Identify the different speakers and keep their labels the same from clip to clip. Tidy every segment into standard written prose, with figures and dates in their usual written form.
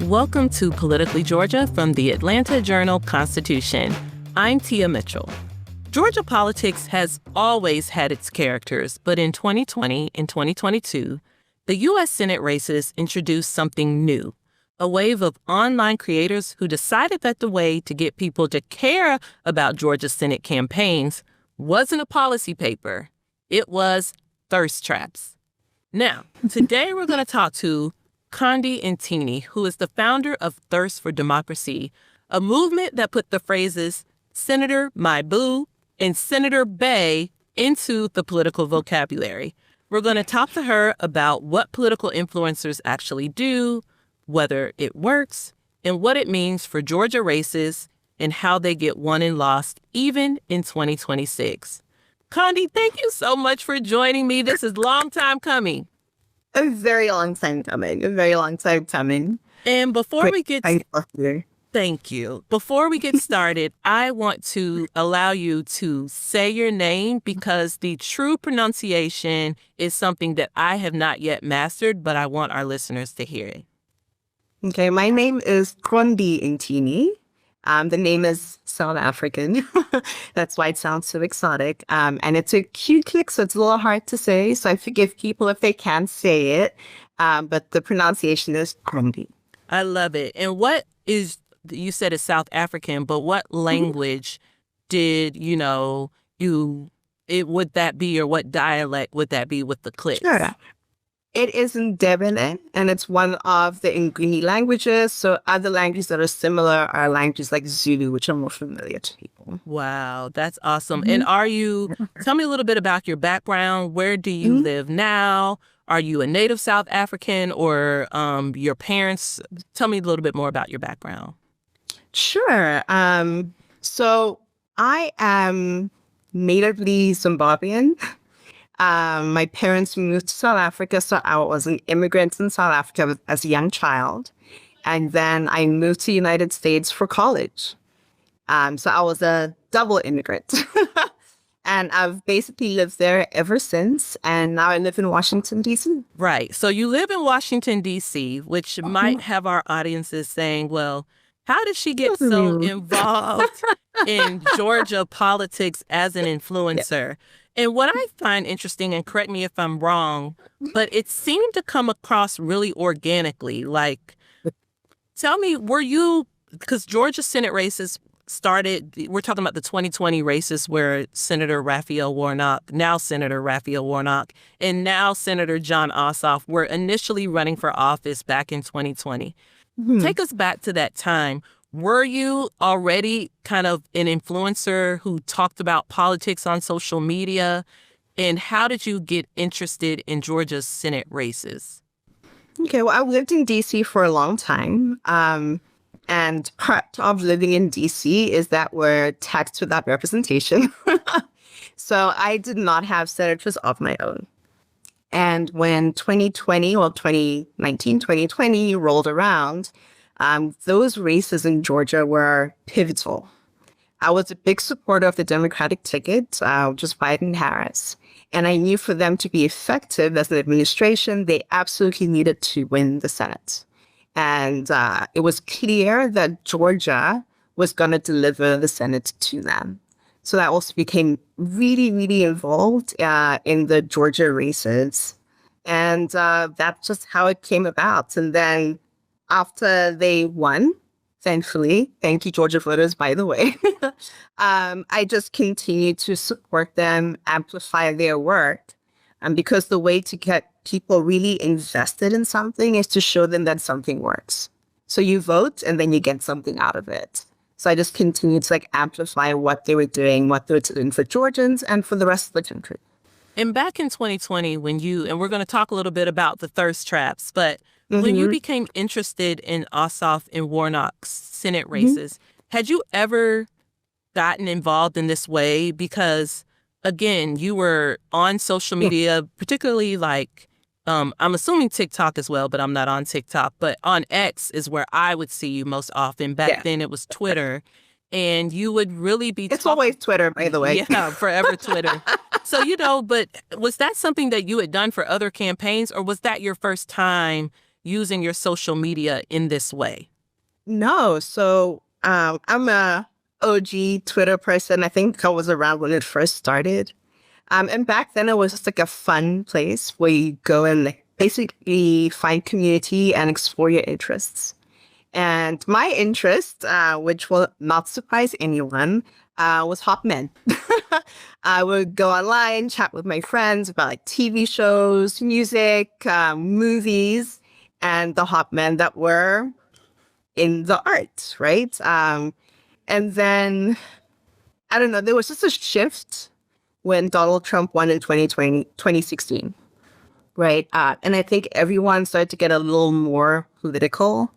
Speaker 1: Welcome to Politically Georgia from the Atlanta Journal-Constitution. I'm Tia Mitchell. Georgia politics has always had its characters, but in 2020 and 2022, the U.S. Senate races introduced something new, a wave of online creators who decided that the way to get people to care about Georgia Senate campaigns wasn't a policy paper. It was thirst traps. Now, today we're going to talk to Qondi Ntini, who is the founder of Thirst for Democracy, a movement that put the phrases Senator My Boo and Senator Bay into the political vocabulary. We're going to talk to her about what political influencers actually do, whether it works, and what it means for Georgia races and how they get won and lost even in 2026. Qondi, thank you so much for joining me. This is a long time coming.
Speaker 2: A very long time coming.
Speaker 1: And before we get thank you. Before we get started, I want to allow you to say your name because the true pronunciation is something that I have not yet mastered, but I want our listeners to hear it.
Speaker 2: Okay, my name is Qondi Ntini. The name is South African. That's why it sounds so exotic. And it's a cute click, so it's a little hard to say. So I forgive people if they can't say it. But the pronunciation is Qondi.
Speaker 1: I love it. And what is, you said it's South African, but what language did, would that be, or what dialect would that be with the clicks?
Speaker 2: Sure. It is in Devon, and it's one of the Nguni languages. So other languages that are similar are languages like Zulu, which are more familiar to people.
Speaker 1: Wow, that's awesome. And tell me a little bit about your background. Where do you live now? Are you a native South African or your parents? Tell me a little bit more about your background.
Speaker 2: Sure. So I am natively Zimbabwean. My parents moved to South Africa, so I was an immigrant in South Africa as a young child. And then I moved to the United States for college. So I was a double immigrant. And I've basically lived there ever since. And now I live in Washington, D.C.
Speaker 1: Right. So you live in Washington, D.C., which might have our audiences saying, well, how did she get so involved in Georgia politics as an influencer? Yeah. And what I find interesting, and correct me if I'm wrong, but it seemed to come across really organically. Like, tell me, because Georgia Senate races started, we're talking about the 2020 races where Senator Raphael Warnock, and now Senator John Ossoff were initially running for office back in 2020. Take us back to that time. Were you already kind of an influencer who talked about politics on social media? And how did you get interested in Georgia's Senate races?
Speaker 2: Okay, well, I've lived in D.C. for a long time. And part of living in D.C. is that we're taxed without representation. So I did not have senators of my own. And when 2020 rolled around, those races in Georgia were pivotal. I was a big supporter of the Democratic ticket, which was Biden-Harris. And I knew for them to be effective as an administration, they absolutely needed to win the Senate. And it was clear that Georgia was going to deliver the Senate to them. So I also became really, really involved in the Georgia races. And that's just how it came about. And then after they won, thankfully, thank you, Georgia voters, by the way, I just continued to support them, amplify their work. And because the way to get people really invested in something is to show them that something works. So you vote and then you get something out of it. So I just continued to amplify what they were doing for Georgians and for the rest of the country.
Speaker 1: And back in 2020, and we're going to talk a little bit about the thirst traps, but when you became interested in Ossoff and Warnock's Senate races, had you ever gotten involved in this way? Because, again, you were on social media, particularly I'm assuming TikTok as well, but I'm not on TikTok. But on X is where I would see you most often. Back then it was Twitter. And you would really be...
Speaker 2: It's always Twitter, by the way.
Speaker 1: Yeah, forever Twitter. So, but was that something that you had done for other campaigns, or was that your first time using your social media in this way?
Speaker 2: No. So I'm a OG Twitter person. I think I was around when it first started. And back then it was just like a fun place where you go and like, basically find community and explore your interests. And my interest, which will not surprise anyone, was hot men. I would go online, chat with my friends about like TV shows, music, movies, and the hot men that were in the art, right? And then, I don't know, there was just a shift when Donald Trump won in 2016, right? And I think everyone started to get a little more political.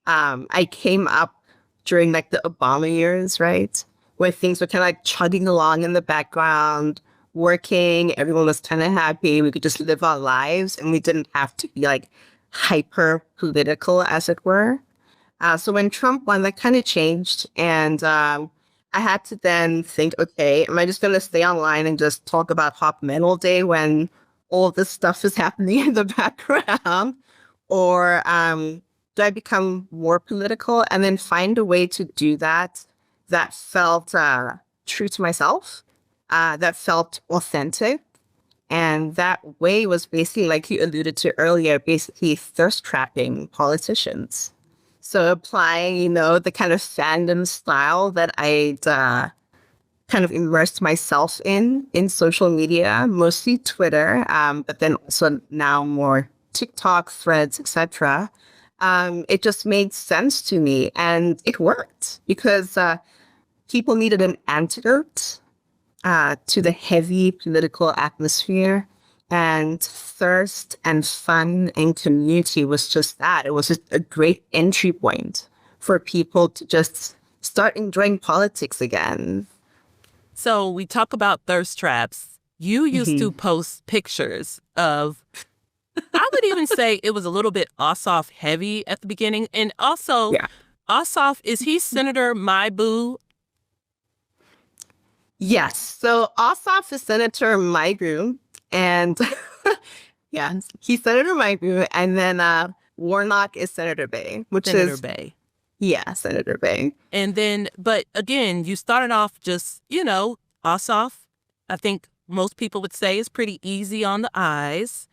Speaker 2: I came up during like the Obama years, right? Where things were kind of like chugging along in the background, working, everyone was kind of happy. We could just live our lives and we didn't have to be like hyper political, as it were. So when Trump won, that kind of changed. And I had to then think, okay, am I just going to stay online and just talk about hot men all day when all this stuff is happening in the background? Or do I become more political and then find a way to do that that felt true to myself, that felt authentic? And that way was basically, like you alluded to earlier, basically thirst trapping politicians. So applying, the kind of fandom style that I'd kind of immersed myself in social media, mostly Twitter, but then also now more TikTok, Threads, etc. It just made sense to me, and it worked because people needed an antidote to the heavy political atmosphere. And thirst and fun and community was just that. It was just a great entry point for people to just start enjoying politics again.
Speaker 1: So we talk about thirst traps. You used to post pictures of, I would even say it was a little bit Ossoff heavy at the beginning. And also, Ossoff, is he Senator My Boo?
Speaker 2: Yes. So Ossoff is Senator My Boo. And he's Senator My Boo. And then Warnock is Senator Bay,
Speaker 1: Senator Bay.
Speaker 2: Yeah, Senator Bay.
Speaker 1: And then, but again, you started off just, Ossoff, I think most people would say is pretty easy on the eyes.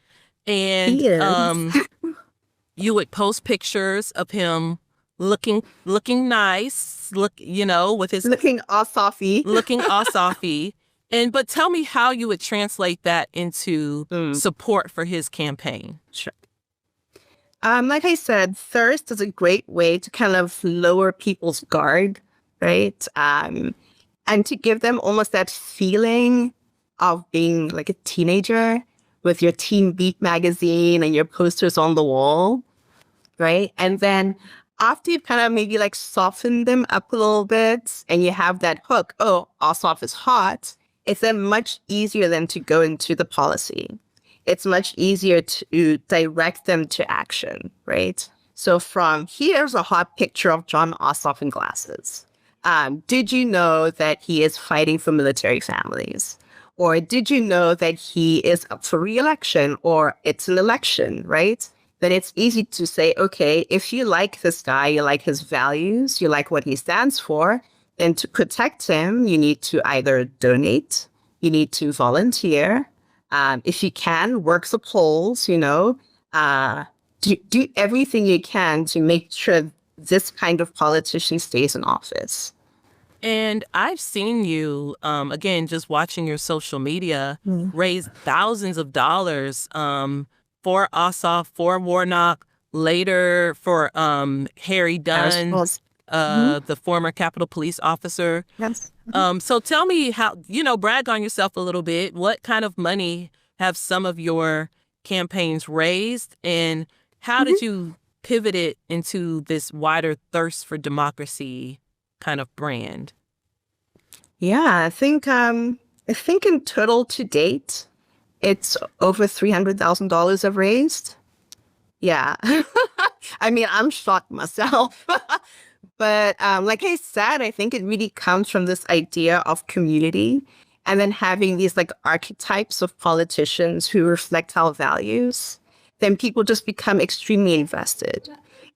Speaker 1: And
Speaker 2: He is.
Speaker 1: You would post pictures of him looking nice, with his
Speaker 2: looking Ossoffy.
Speaker 1: looking Ossoffy. But tell me how you would translate that into support for his campaign.
Speaker 2: Sure. Like I said, thirst is a great way to kind of lower people's guard, right? And to give them almost that feeling of being like a teenager with your Teen Beat magazine and your posters on the wall, right? And then after you've kind of maybe like softened them up a little bit and you have that hook, oh, Ossoff is hot, it's then much easier then to go into the policy. It's much easier to direct them to action, right? So from here's a hot picture of John Ossoff in glasses. Did you know that he is fighting for military families? Or did you know that he is up for re-election or it's an election, right? Then it's easy to say, okay, if you like this guy, you like his values, you like what he stands for, then to protect him, you need to either donate, you need to volunteer, if you can, work the polls, do everything you can to make sure this kind of politician stays in office.
Speaker 1: And I've seen you, again, just watching your social media, raise thousands of dollars for Ossoff, for Warnock, later for Harry Dunn, the former Capitol Police officer.
Speaker 2: Yes.
Speaker 1: So tell me how, brag on yourself a little bit. What kind of money have some of your campaigns raised? And how did you pivot it into this wider thirst for democracy kind of brand?
Speaker 2: Yeah, I think in total to date, it's over $300,000 I've raised. Yeah. I mean, I'm shocked myself. But like I said, I think it really comes from this idea of community and then having these like archetypes of politicians who reflect our values. then people just become extremely invested.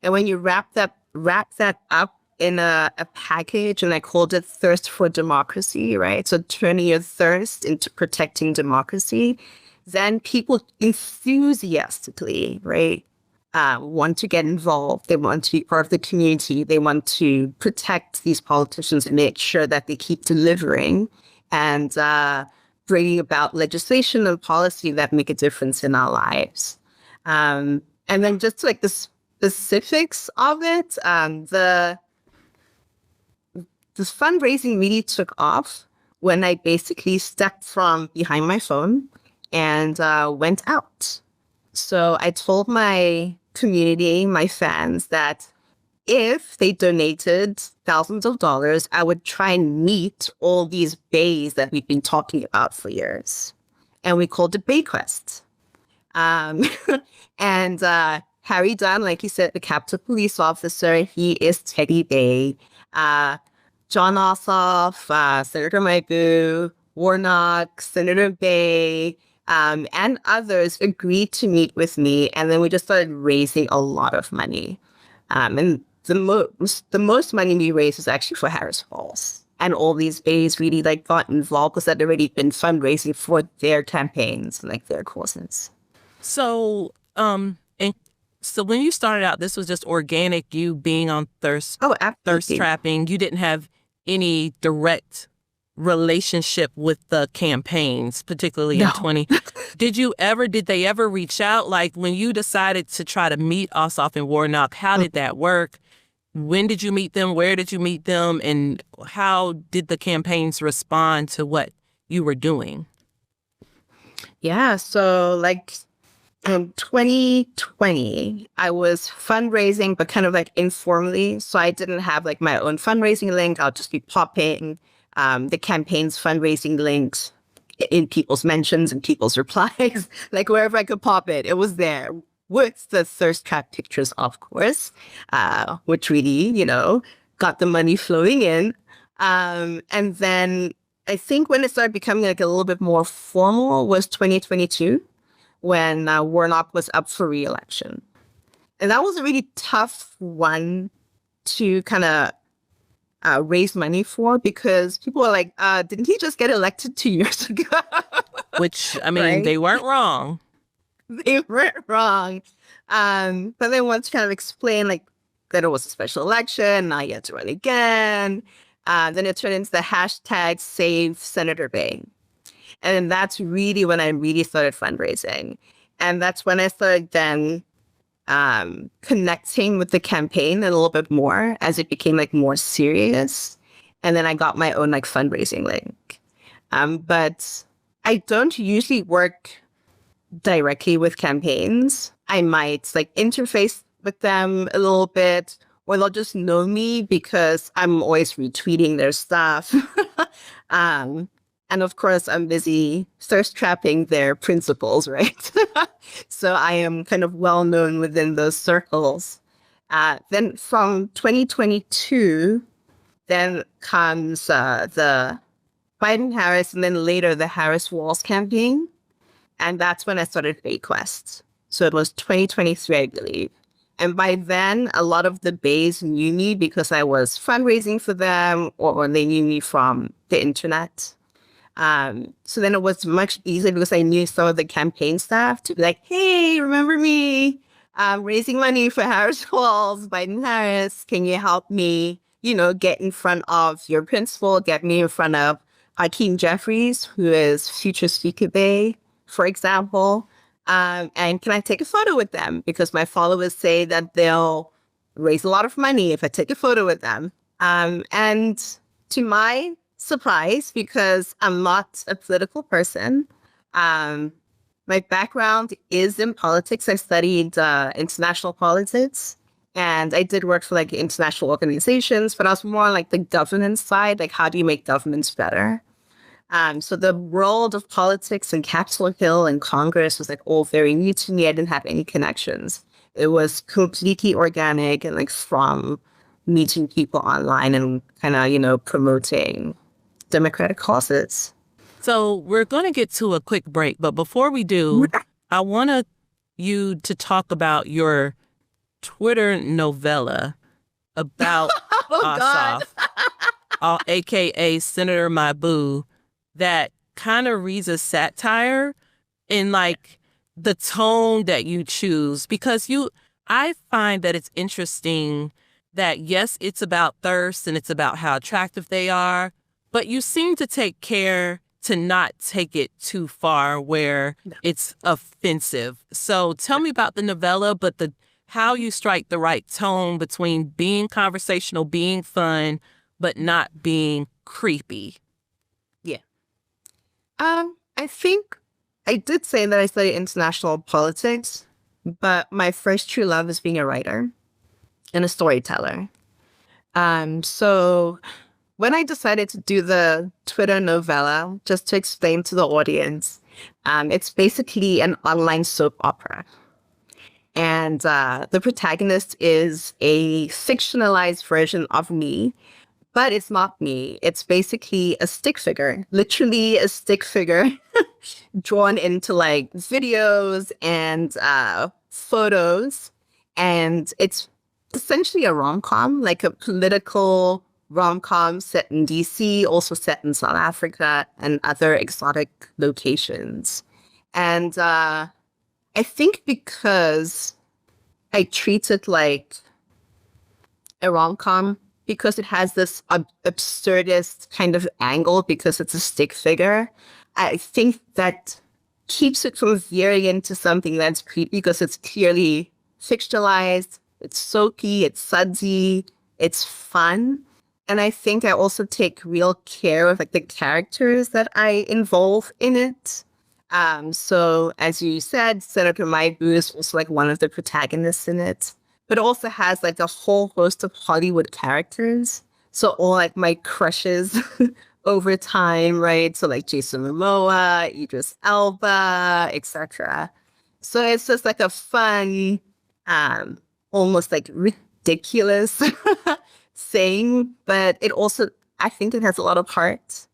Speaker 2: And when you wrap that up in a package, and I called it thirst for democracy, right? So turning your thirst into protecting democracy, then people enthusiastically, right, want to get involved. They want to be part of the community. They want to protect these politicians and make sure that they keep delivering and bringing about legislation and policy that make a difference in our lives. And then just like the specifics of it, the fundraising really took off when I basically stepped from behind my phone and went out. So I told my community, my fans, that if they donated thousands of dollars, I would try and meet all these bays that we've been talking about for years. And we called it Bay Quest. And Harry Dunn, like you said, the Capitol Police officer, he is Teddy Bay. John Ossoff, Senator Maibu, Warnock, Senator Bay, and others agreed to meet with me. And then we just started raising a lot of money. And the most money we raised was actually for Harris Falls. And all these bays really like got involved because they'd already been fundraising for their campaigns and like their causes.
Speaker 1: So, so when you started out, this was just organic, you being on thirst trapping. You didn't have any direct relationship with the campaigns, particularly in 20. Did they ever reach out? Like when you decided to try to meet Ossoff and Warnock, how did that work? When did you meet them? Where did you meet them? And how did the campaigns respond to what you were doing?
Speaker 2: Yeah, so like in 2020, I was fundraising, but kind of like informally. So I didn't have like my own fundraising link. I'll just be popping the campaign's fundraising links in people's mentions and people's replies, like wherever I could pop it, it was there with the thirst trap pictures, of course, which really, got the money flowing in. And then I think when it started becoming like a little bit more formal was 2022, when Warnock was up for re-election. And that was a really tough one to kind of raise money for, because people were like, didn't he just get elected 2 years ago?
Speaker 1: Which, I mean,
Speaker 2: right?
Speaker 1: They weren't wrong.
Speaker 2: They weren't wrong. But then once kind of explain like that it was a special election, now you had to run again. Then it turned into the hashtag Save Senator Bay. And that's really when I really started fundraising. And that's when I started then connecting with the campaign a little bit more as it became like more serious. And then I got my own like fundraising link. But I don't usually work directly with campaigns. I might like interface with them a little bit, or they'll just know me because I'm always retweeting their stuff. And of course, I'm busy thirst trapping their principles, right? So I am kind of well known within those circles. Then from 2022, then comes the Biden-Harris, and then later the Harris-Walz campaign. And that's when I started Bay Quest. So it was 2023, I believe. And by then, a lot of the bays knew me because I was fundraising for them, or they knew me from the internet. So then it was much easier because I knew some of the campaign staff to be like, hey, remember me? I'm raising money for Harris Walz, Biden-Harris. Can you help me, get in front of your principal, get me in front of Hakeem Jeffries, who is future Speaker Bay, for example. And can I take a photo with them? Because my followers say that they'll raise a lot of money if I take a photo with them. And to my surprise, because I'm not a political person, my background is in politics. I studied international politics, and I did work for like international organizations, but I was more on like the governance side, like how do you make governments better? So the world of politics and Capitol Hill and Congress was like all very new to me. I didn't have any connections. It was completely organic and like from meeting people online and kind of, promoting democratic causes.
Speaker 1: So we're going to get to a quick break, but before we do, I want to you to talk about your Twitter novella about
Speaker 2: God.
Speaker 1: Ossoff, aka Senator Mabu, that kind of reads a satire in like the tone that you choose, because I find that it's interesting that yes, it's about thirst and it's about how attractive they are, but you seem to take care to not take it too far where it's offensive. So tell me about the novella, but how you strike the right tone between being conversational, being fun, but not being creepy.
Speaker 2: Yeah. I think I did say that I studied international politics, but my first true love is being a writer and a storyteller. So when I decided to do the Twitter novella, just to explain to the audience, it's basically an online soap opera. And the protagonist is a fictionalized version of me, but it's not me. It's basically a stick figure, literally a stick figure drawn into like videos and photos. And it's essentially a rom-com, like a political rom-com set in DC, also set in South Africa and other exotic locations. And I think because I treat it like a rom-com, because it has this absurdist kind of angle, because it's a stick figure, I think that keeps it from veering into something that's creepy, because it's clearly fictionalized, it's soapy, it's sudsy, it's fun. And I think I also take real care of like the characters that I involve in it. So as you said, Senator Maibu is also like one of the protagonists in it, but also has like a whole host of Hollywood characters. So all like my crushes over time, right? So like Jason Momoa, Idris Elba, etc. So it's just like a fun, almost like ridiculous saying, but it also, I think it has a lot of heart.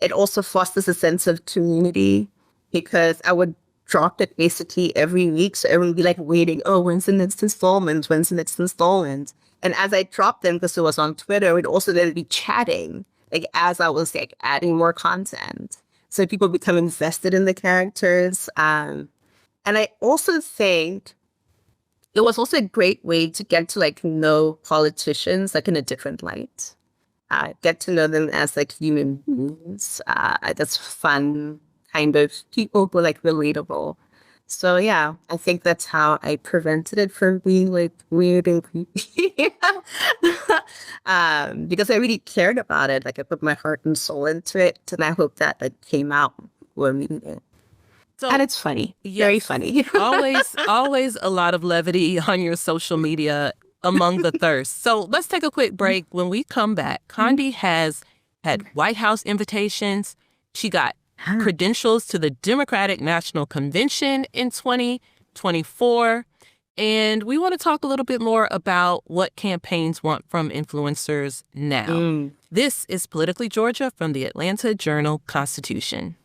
Speaker 2: It also fosters a sense of community, because I would drop it basically every week. So everyone would be like waiting, oh, when's the next installment? When's the next installment? And as I dropped them, because it was on Twitter, we'd also then be chatting, like as I was like adding more content. So people become invested in the characters. And I also think it was also a great way to get to like know politicians like in a different light. Get to know them as like human beings. That's fun kind of people who are like relatable. So yeah, I think that's how I prevented it from being like weird and creepy. Because I really cared about it. Like I put my heart and soul into it, and I hope that it came out when we did it.
Speaker 1: So,
Speaker 2: and it's funny, very funny.
Speaker 1: always a lot of levity on your social media among the thirst. So let's take a quick break. When we come back, Qondi has had White House invitations. She got credentials to the Democratic National Convention in 2024. And we want to talk a little bit more about what campaigns want from influencers now. This is Politically Georgia from the Atlanta Journal-Constitution.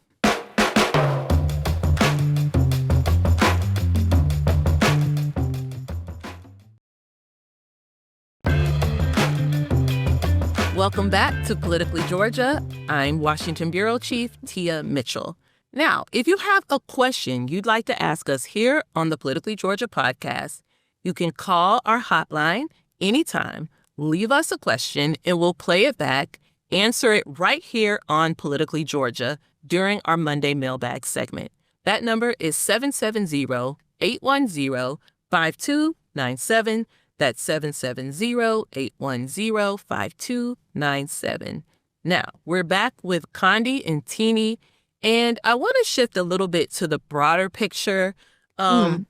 Speaker 1: Welcome back to Politically Georgia. I'm Washington Bureau Chief Tia Mitchell. Now, if you have a question you'd like to ask us here on the Politically Georgia podcast, you can call our hotline anytime, leave us a question, and we'll play it back, answer it right here on Politically Georgia during our Monday mailbag segment. That number is 770-810-5297. That's 770-810-5297. Now, we're back with Qondi Ntini, and I want to shift a little bit to the broader picture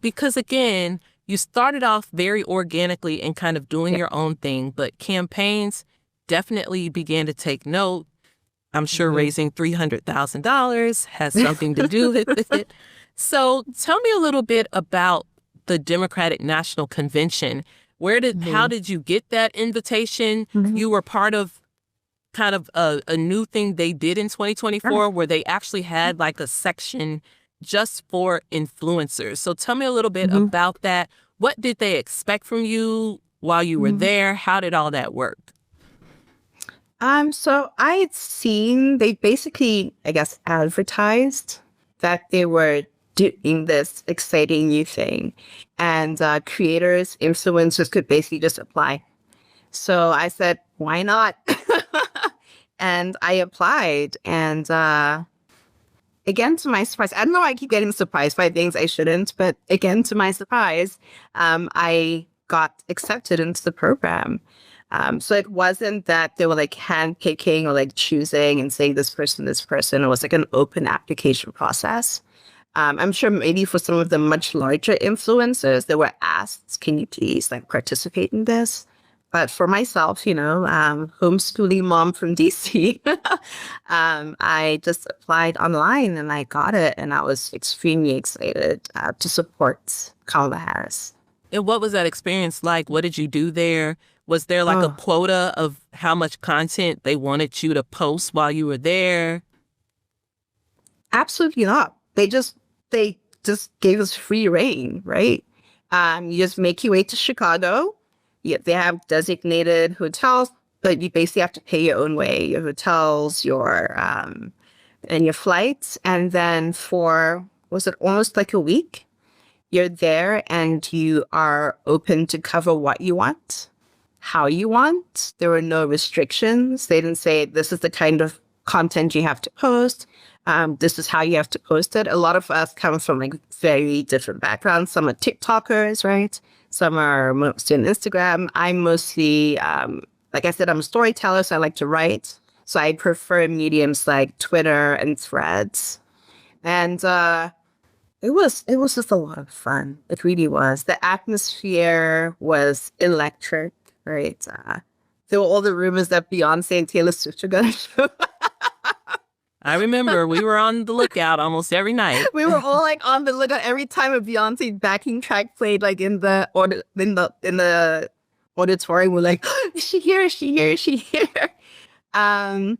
Speaker 1: because, again, you started off very organically and kind of doing your own thing, but campaigns definitely began to take note. I'm sure raising $300,000 has something to do with it. So tell me a little bit about the Democratic National Convention. How did you get that invitation? You were part of kind of a new thing they did in 2024 where they actually had like a section just for influencers. So tell me a little bit
Speaker 2: Mm-hmm.
Speaker 1: about that. What did they expect from you while you were
Speaker 2: Mm-hmm.
Speaker 1: there? How did all that work?
Speaker 2: So I had seen they basically, I guess, advertised that they were doing this exciting new thing, and creators, influencers could basically just apply. So I said, why not? And I applied, and again, to my surprise, I don't know why I keep getting surprised by things I shouldn't, but again, to my surprise, I got accepted into the program. So it wasn't that they were like handpicking or like choosing and saying this person, this person. It was like an open application process. I'm sure maybe for some of the much larger influencers, they were asked, can you please like participate in this? But for myself, homeschooling mom from DC, I just applied online and I got it. And I was extremely excited to support Kamala Harris.
Speaker 1: And what was that experience like? What did you do there? Was there like a
Speaker 2: Oh,
Speaker 1: quota of how much content they wanted you to post while you were there?
Speaker 2: absolutely not. They just gave us free reign, right? You just make your way to Chicago. Yeah, they have designated hotels, but you basically have to pay your own way, your hotels, your and your flights. And then for, was it almost like a week? You're there and you are open to cover what you want, how you want. There were no restrictions. They didn't say this is the kind of content you have to post. This is how you have to post it. A lot of us come from like very different backgrounds. Some are TikTokers, right? Some are mostly on Instagram. I'm mostly, like I said, I'm a storyteller, so I like to write. So I prefer mediums like Twitter and Threads. And it was just a lot of fun. It really was. The atmosphere was electric, right? There were all the rumors that Beyonce and Taylor Swift were going to show.
Speaker 1: I remember we were on the lookout almost every night.
Speaker 2: We were all like on the lookout every time a Beyonce backing track played, like in the auditorium. We're like, is she here? Is she here? Is she here? Um,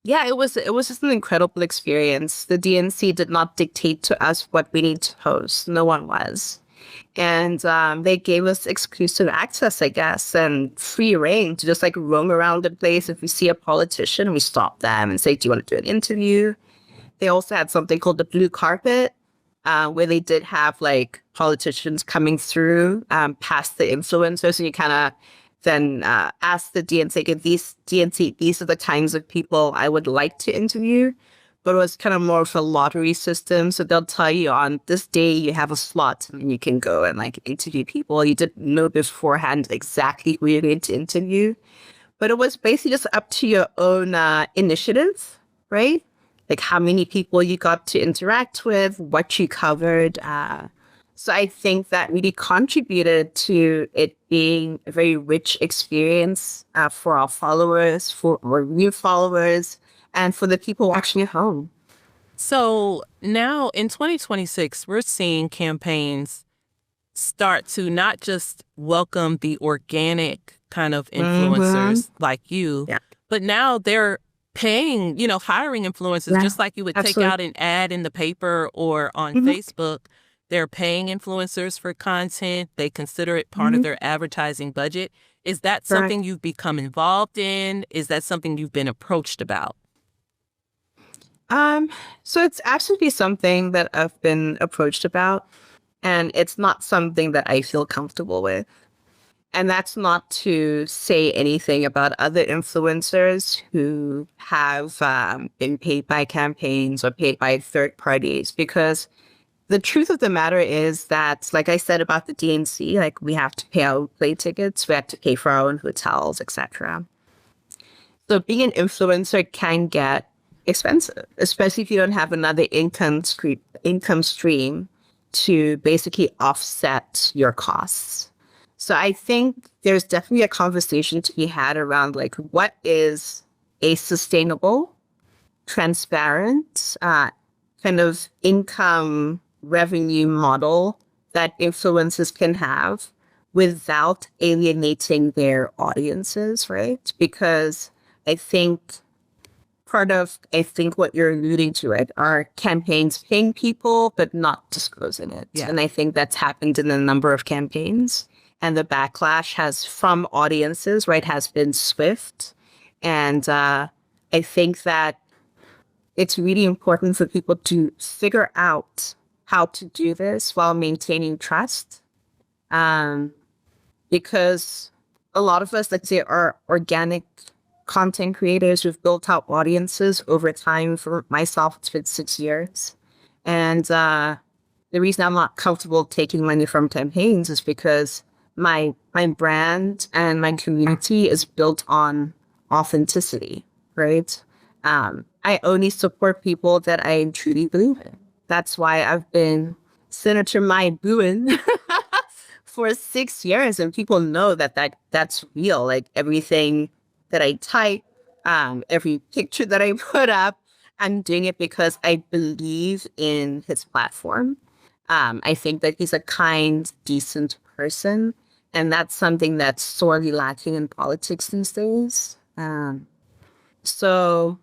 Speaker 2: yeah, it was just an incredible experience. The DNC did not dictate to us what we need to post. No one was. And they gave us exclusive access, I guess, and free reign to just like roam around the place. If we see a politician, we stop them and say, do you want to do an interview? They also had something called the blue carpet, where they did have like politicians coming through past the influencers. And you kind of then ask the DNC, okay, these are the kinds of people I would like to interview. But it was kind of more of a lottery system. So they'll tell you on this day you have a slot and you can go and like interview people. You didn't know beforehand exactly who you're going to interview. But it was basically just up to your own initiative, right? Like how many people you got to interact with, what you covered. So I think that really contributed to it being a very rich experience for our followers, for our new followers, and for the people watching at home.
Speaker 1: So now in 2026, we're seeing campaigns start to not just welcome the organic kind of influencers like you,
Speaker 2: Yeah.
Speaker 1: but now they're paying, hiring influencers
Speaker 2: Yeah,
Speaker 1: just like you would take
Speaker 2: absolutely.
Speaker 1: out an ad in the paper or on
Speaker 2: Mhm.
Speaker 1: Facebook. They're paying influencers for content. They consider it part of
Speaker 2: Mhm.
Speaker 1: their advertising budget. Is that
Speaker 2: Correct.
Speaker 1: something you've become involved in? Is that something you've been approached about?
Speaker 2: Um, so it's absolutely something that I've been approached about, and it's not something that I feel comfortable with. And that's not to say anything about other influencers who have been paid by campaigns or paid by third parties, because the truth of the matter is that, like I said about the DNC, like we have to pay our own plane tickets, we have to pay for our own hotels, etc. So being an influencer can get expensive, especially if you don't have another income stream to basically offset your costs. So I think there's definitely a conversation to be had around like what is a sustainable, transparent kind of income revenue model that influencers can have without alienating their audiences, right? Because I think part of, I think, what you're alluding to it are campaigns paying people but not disclosing it.
Speaker 1: Yeah.
Speaker 2: And I think that's happened in a number of campaigns. And the backlash from audiences, right, has been swift. And I think that it's really important for people to figure out how to do this while maintaining trust. Because a lot of us, let's say, are organic content creators who've built out audiences over time. For myself, it's been 6 years. And the reason I'm not comfortable taking money from campaigns is because my brand and my community is built on authenticity, right? I only support people that I truly believe in. That's why I've been Senator Mai Booin for 6 years, and people know that's real. Like everything that I type, every picture that I put up, I'm doing it because I believe in his platform. I think that he's a kind, decent person, and that's something that's sorely lacking in politics these days. So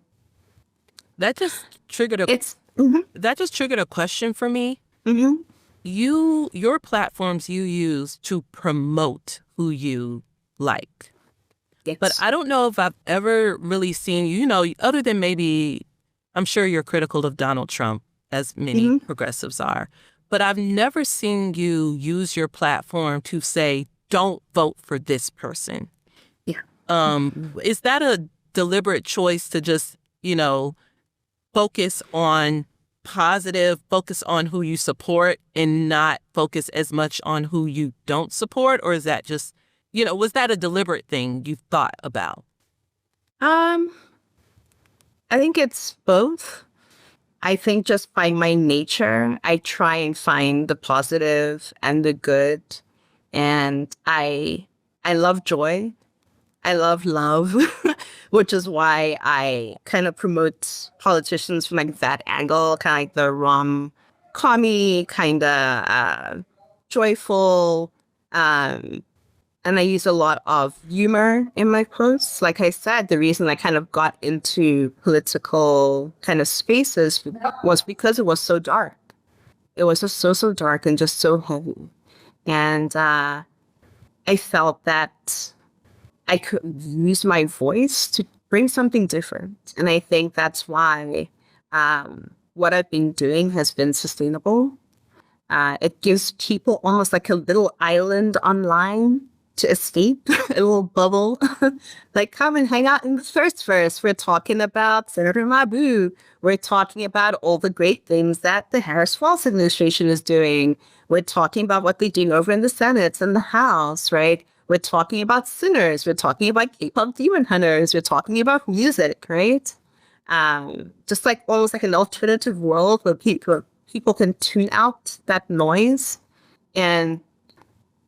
Speaker 1: That just triggered a question for me.
Speaker 2: Mm-hmm.
Speaker 1: Your platforms you use to promote who you like.
Speaker 2: Yes.
Speaker 1: But I don't know if I've ever really seen you, other than maybe, I'm sure you're critical of Donald Trump, as many progressives are. But I've never seen you use your platform to say, don't vote for this person.
Speaker 2: Yeah.
Speaker 1: Is that a deliberate choice to just, focus on positive, focus on who you support and not focus as much on who you don't support? Or is that just, was that a deliberate thing you thought about?
Speaker 2: I think it's both. I think just by my nature, I try and find the positive and the good. And I love joy. I love love, which is why I kind of promote politicians from like that angle, kind of like the rom-commy, kind of joyful. And I use a lot of humor in my posts. Like I said, the reason I kind of got into political kind of spaces was because it was so dark. It was just so dark and just so heavy. And I felt that I could use my voice to bring something different. And I think that's why what I've been doing has been sustainable. It gives people almost like a little island online to escape, a little bubble. Like, come and hang out in the first verse. We're talking about Senator Mabu. We're talking about all the great things that the Harris-Walz administration is doing. We're talking about what they're doing over in the Senate and the House, right? We're talking about sinners. We're talking about K-pop demon hunters. We're talking about music, right? Just like almost like an alternative world where people can tune out that noise and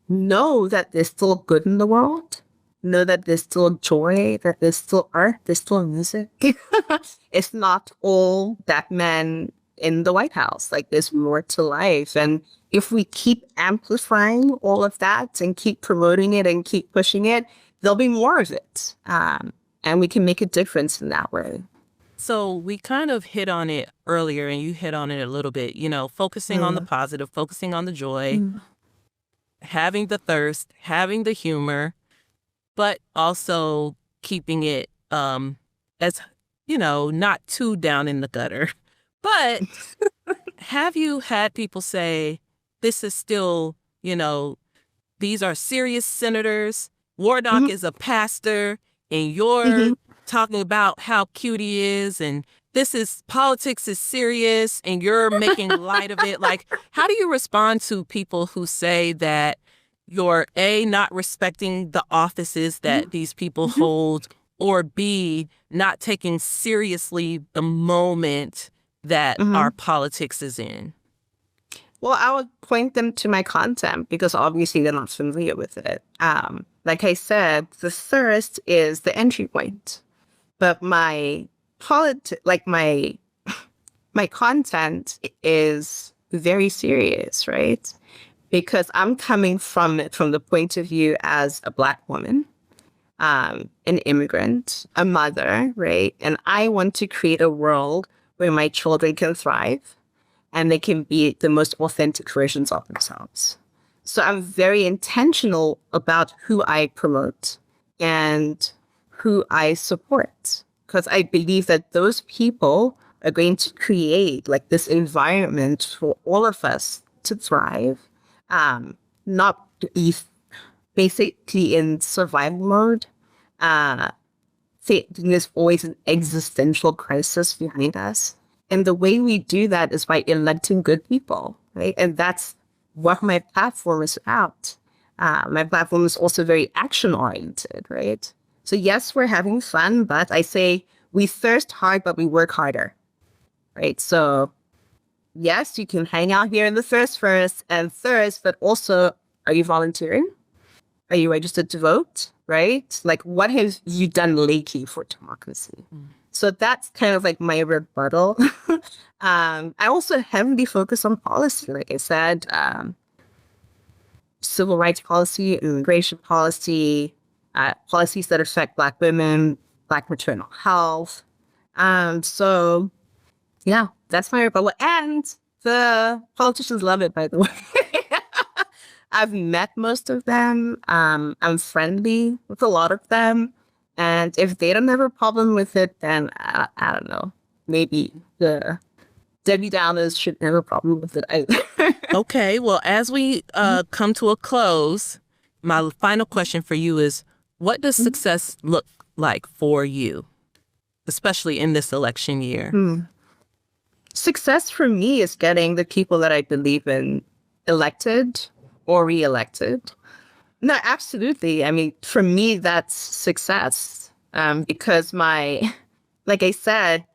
Speaker 2: know that there's still good in the world. Know that there's still joy, that there's still art, there's still music. It's not all that man in the White House. Like, there's more to life. And if we keep amplifying all of that and keep promoting it and keep pushing it, there'll be more of it. And we can make a difference in that way.
Speaker 1: So we kind of hit on it earlier, and you hit on it a little bit, focusing on the positive, focusing on the joy, having the thirst, having the humor, but also keeping it as, not too down in the gutter. But have you had people say, this is still, these are serious senators. Warnock is a pastor, and you're talking about how cute he is, and politics is serious, and you're making light of it. Like, how do you respond to people who say that you're A, not respecting the offices that these people hold, or B, not taking seriously the moment that our politics is in?
Speaker 2: Well, I would point them to my content because obviously they're not familiar with it. Like I said, the thirst is the entry point, but my my content is very serious, right? Because I'm coming from it from the point of view as a Black woman, an immigrant, a mother, right? And I want to create a world where my children can thrive and they can be the most authentic versions of themselves. So I'm very intentional about who I promote and who I support, because I believe that those people are going to create like this environment for all of us to thrive, not be basically in survival mode. There's always an existential crisis behind us. And the way we do that is by electing good people, right? And that's what my platform is about. My platform is also very action-oriented, right? So yes, we're having fun, but I say we thirst hard, but we work harder, right? So yes, you can hang out here in the thirst, but also, are you volunteering? Are you registered to vote, right? Like, what have you done lately for democracy? So that's kind of like my rebuttal. I also heavily focus on policy, like I said, civil rights policy, immigration policy, policies that affect Black women, Black maternal health. So, yeah, that's my rebuttal. And the politicians love it, by the way. I've met most of them. I'm friendly with a lot of them. And if they don't have a problem with it, then I don't know. Maybe the Debbie Downers should have a problem with it either.
Speaker 1: Okay, well, as we come to a close, my final question for you is, what does success look like for you, especially in this election year?
Speaker 2: Success for me is getting the people that I believe in elected or reelected. No, absolutely. I mean, for me, that's success. Because like I said,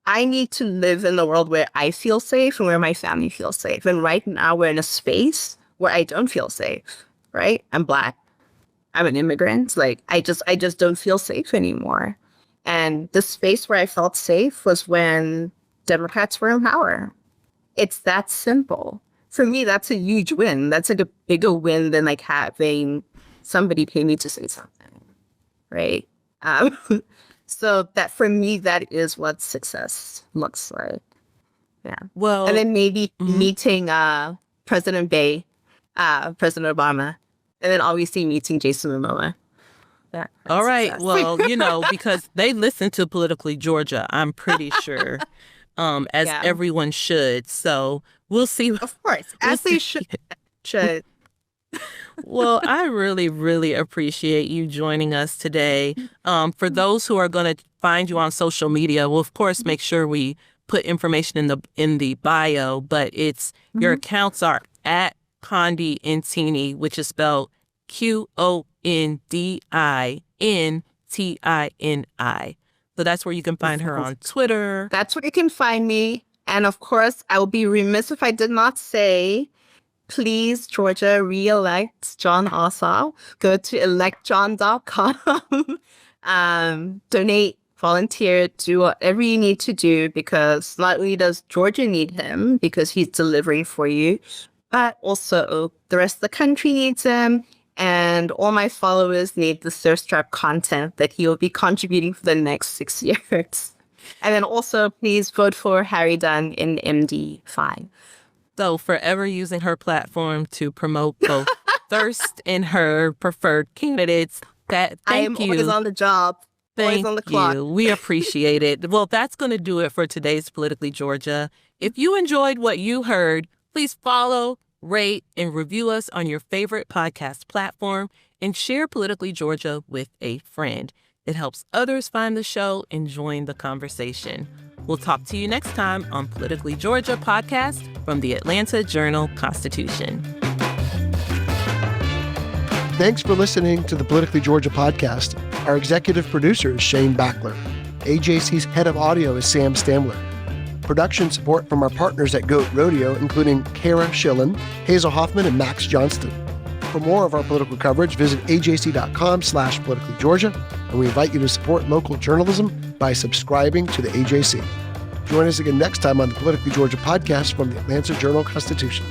Speaker 2: I need to live in a world where I feel safe and where my family feels safe. And right now we're in a space where I don't feel safe, right? I'm Black. I'm an immigrant. Like, I just don't feel safe anymore. And the space where I felt safe was when Democrats were in power. It's that simple. For me, that's a huge win. That's like a bigger win than like having somebody pay me to say something, right? So that for me, that is what success looks like. Yeah.
Speaker 1: Well,
Speaker 2: and then maybe meeting President President Obama, and then obviously meeting Jason Momoa.
Speaker 1: All right. Well, because they listen to Politically Georgia, I'm pretty sure, as everyone should. So we'll see.
Speaker 2: Of course, as they should.
Speaker 1: Well, I really, really appreciate you joining us today. For those who are going to find you on social media, we'll of course make sure we put information in the bio. But your accounts are at Qondi Ntini, which is spelled QONDINTINI. So that's where you can find her on Twitter.
Speaker 2: That's where you can find me. And of course, I will be remiss if I did not say, please, Georgia, re-elect John Ossoff. Go to electjohn.com. Donate, volunteer, do whatever you need to do, because not only does Georgia need him because he's delivering for you, but also the rest of the country needs him. And all my followers need the thirst trap content that he will be contributing for the next 6 years. And then also, please vote for Harry Dunn in MD5.
Speaker 1: So forever using her platform to promote both thirst and her preferred candidates. Thank you.
Speaker 2: I am always on the job. Always on the clock.
Speaker 1: We appreciate it. Well, that's going to do it for today's Politically Georgia. If you enjoyed what you heard, please follow, rate, and review us on your favorite podcast platform, and share Politically Georgia with a friend. It helps others find the show and join the conversation. We'll talk to you next time on Politically Georgia podcast from the Atlanta Journal-Constitution.
Speaker 3: Thanks for listening to the Politically Georgia podcast. Our executive producer is Shane Backler. AJC's head of audio is Sam Stamler. Production support from our partners at Goat Rodeo, including Kara Schillen, Hazel Hoffman, and Max Johnston. For more of our political coverage, visit ajc.com/politicallygeorgia, and we invite you to support local journalism by subscribing to the AJC. Join us again next time on the Politically Georgia podcast from the Atlanta Journal-Constitution.